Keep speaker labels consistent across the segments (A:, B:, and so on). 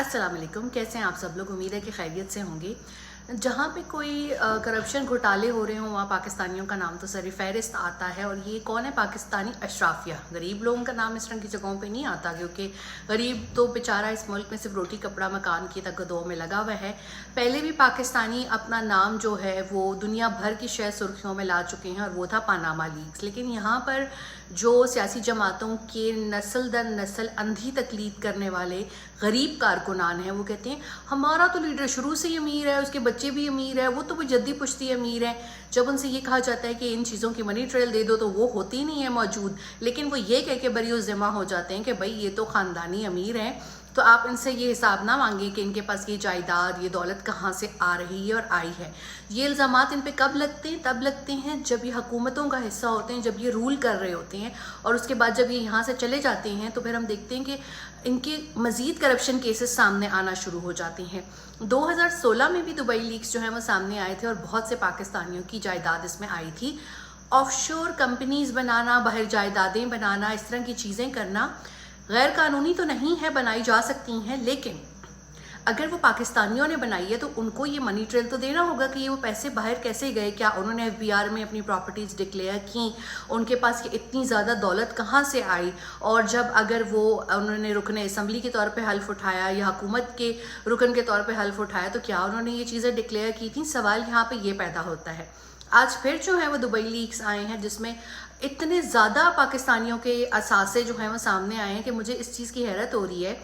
A: अस्सलाम वालेकुम। कैसे हैं आप सब लोग? उम्मीद है कि खैरियत से होंगे। जहाँ पे कोई करप्शन घोटाले हो रहे हों वहाँ पाकिस्तानियों का नाम तो सर फहरिस्त आता है। और ये कौन है? पाकिस्तानी अशराफिया। गरीब लोगों का नाम इस तरह की जगहों पे नहीं आता, क्योंकि गरीब तो बेचारा इस मुल्क में सिर्फ रोटी कपड़ा मकान की तकदों में लगा हुआ है। पहले भी पाकिस्तानी अपना नाम जो है वो दुनिया भर की शायद सुर्खियों में ला चुके हैं, और वो था पनामा लीक्स। लेकिन यहाँ पर जो सियासी जमातों के नस्ल दर नस्ल अंधी तकलीद करने वाले गरीब कारकुनान हैं, वो कहते हैं हमारा तो लीडर शुरू से ही अमीर है, उसके बच्चे भी अमीर है, वो तो भी जद्दी पुश्ती अमीर है। जब उनसे ये कहा जाता है कि इन चीज़ों की मनी ट्रेल दे दो तो वो होती नहीं है मौजूद, लेकिन वो ये कह के बरी ज़िम्मा हो जाते हैं कि भाई ये तो ख़ानदानी अमीर हैं, तो आप इनसे ये हिसाब ना मांगे कि इनके पास ये जायदाद ये दौलत कहाँ से आ रही है और आई है। ये इल्ज़ामात इन पे कब लगते हैं? तब लगते हैं जब ये हुकूमतों का हिस्सा होते हैं, जब ये रूल कर रहे होते हैं, और उसके बाद जब ये यहाँ से चले जाते हैं तो फिर हम देखते हैं कि इनके मज़ीद करप्शन केसेस सामने आना शुरू हो जाते हैं। 2016 में भी दुबई लीक्स जो है वो सामने आए थे और बहुत से पाकिस्तानियों की जायदाद इसमें आई थी। ऑफशोर कंपनीज बनाना, बाहर जायदादें बनाना, इस तरह की चीज़ें करना गैर कानूनी तो नहीं है, बनाई जा सकती हैं, लेकिन अगर वो पाकिस्तानियों ने बनाई है तो उनको ये मनी ट्रेल तो देना होगा कि ये वो पैसे बाहर कैसे गए, क्या उन्होंने एफबीआर में अपनी प्रॉपर्टीज़ डिक्लेयर की, उनके पास ये इतनी ज़्यादा दौलत कहाँ से आई, और जब अगर वो उन्होंने रुकन असम्बली के तौर पे हल्फ उठाया या हुकूमत के रुकन के तौर पे हल्फ उठाया तो क्या उन्होंने ये चीज़ें डिक्लेयर की थी। सवाल यहाँ पर ये पैदा होता है। आज फिर जो है वो दुबई लीक्स आए हैं, जिसमें इतने ज़्यादा पाकिस्तानियों के असासे जो हैं वो सामने आए हैं कि मुझे इस चीज़ की हैरत हो रही है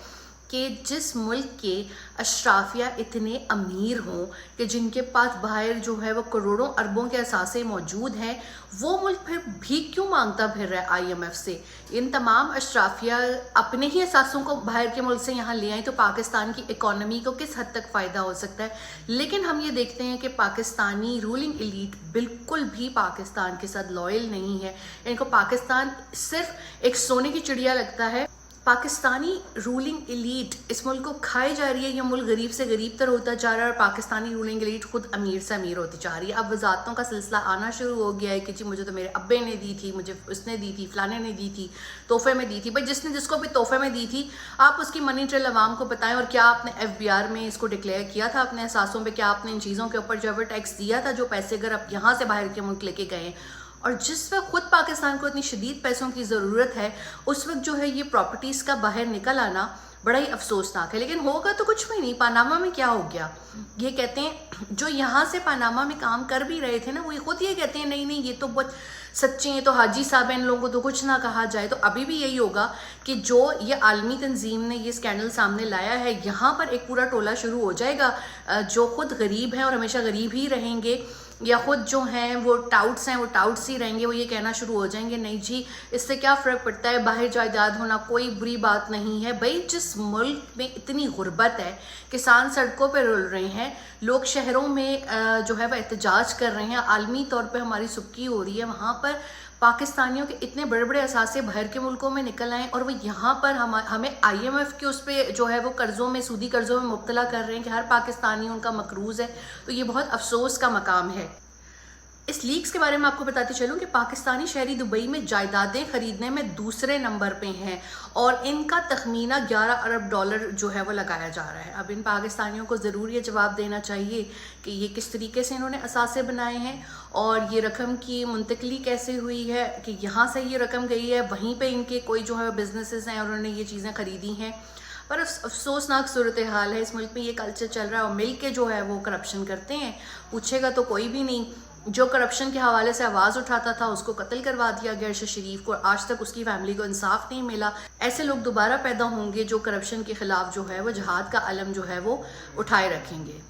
A: कि जिस मुल्क के अशराफिया इतने अमीर हों कि जिनके पास बाहर जो है वो करोड़ों अरबों के असासे मौजूद हैं, वो मुल्क फिर भी क्यों मांगता फिर रहा है IMF से? इन तमाम अशराफिया अपने ही असासों को बाहर के मुल्क से यहाँ ले आए तो पाकिस्तान की इकॉनमी को किस हद तक फ़ायदा हो सकता है। लेकिन हम ये देखते हैं कि पाकिस्तानी रूलिंग एलीट बिल्कुल भी पाकिस्तान के साथ लॉयल नहीं है। इनको पाकिस्तान सिर्फ एक सोने की चिड़िया लगता है। पाकिस्तानी रूलिंग एलीट इस मुल्क को खाए जा रही है, ये मुल्क गरीब से गरीब तर होता जा रहा है, और पाकिस्तानी रूलिंग एलीट खुद अमीर से अमीर होती जा रही है। अब वजारतों का सिलसिला आना शुरू हो गया है कि जी मुझे तो मेरे अब्बे ने दी थी, मुझे उसने दी थी, फलाने ने दी थी, तोहफे में दी थी। भाई जिसने जिसको भी तोहफे में दी थी आप उसकी मनी ट्रेल अवाम को बताएं। और क्या आपने FBR में इसको डिक्लेयर किया था अपने असासों पर? क्या आपने इन चीज़ों के ऊपर जो है टैक्स दिया था, जो पैसे अगर आप यहाँ से बाहर के मुल्क लेके गए? और जिस वक्त खुद पाकिस्तान को इतनी शदीद पैसों की ज़रूरत है, उस वक्त जो है ये प्रॉपर्टीज़ का बाहर निकल आना बड़ा ही अफसोसनाक है। लेकिन होगा तो कुछ भी नहीं। पनामा में क्या हो गया? ये कहते हैं जो यहाँ से पनामा में काम कर भी रहे थे ना, वो खुद ये कहते हैं नहीं नहीं ये तो बहुत सच्चे हैं, तो हाजी साहब इन लोगों को तो कुछ ना कहा जाए। तो अभी भी यही होगा कि जो ये आलमी तंजीम ने ये स्कैंडल सामने लाया है, यहाँ पर एक पूरा टोला शुरू हो जाएगा जो खुद गरीब हैं और हमेशा गरीब ही रहेंगे, या खुद जो हैं वो टाउट्स हैं, वो टाउट्स ही रहेंगे। वो ये कहना शुरू हो जाएंगे नहीं जी इससे क्या फ़र्क पड़ता है, बाहर जायदाद होना कोई बुरी बात नहीं है। भाई जिस मुल्क में इतनी गुर्बत है, किसान सड़कों पर रुल रहे हैं, लोग शहरों में जो है वह एहतजाज कर रहे हैं, आलमी तौर पर हमारी सुबकी हो रही है, वहाँ पर पाकिस्तानियों के इतने बड़े बड़े असासे बाहर के मुल्कों में निकल आए और वो यहाँ पर हमें IMF के उस पर जो है वो कर्ज़ों में, सूदी कर्ज़ों में मुब्तला कर रहे हैं कि हर पाकिस्तानी उनका मकरूज़ है। तो ये बहुत अफसोस का मकाम है। इस लीक्स के बारे में आपको बताती चलूँ कि पाकिस्तानी शहरी दुबई में जायदादें खरीदने में दूसरे नंबर पे हैं, और इनका तखमीना 11 अरब डॉलर जो है वो लगाया जा रहा है। अब इन पाकिस्तानियों को ज़रूर ये जवाब देना चाहिए कि ये किस तरीके से इन्होंने असासे बनाए हैं, और ये रकम की मुंतकली कैसे हुई है, कि यहाँ से ये रकम गई है, वहीं पर इनके कोई जो है बिजनेसेस हैं और उन्होंने ये चीज़ें ख़रीदी हैं। पर अफसोसनाक सूरत हाल है। इस मुल्क में ये कल्चर चल रहा है और मिल के जो है वो करप्शन करते हैं। पूछेगा तो कोई भी नहीं। जो करप्शन के हवाले से आवाज़ उठाता था उसको कत्ल करवा दिया गया अरशद शरीफ को, आज तक उसकी फैमिली को इंसाफ नहीं मिला। ऐसे लोग दोबारा पैदा होंगे जो करप्शन के खिलाफ जो है वो जहाद का अलम जो है वो उठाए रखेंगे।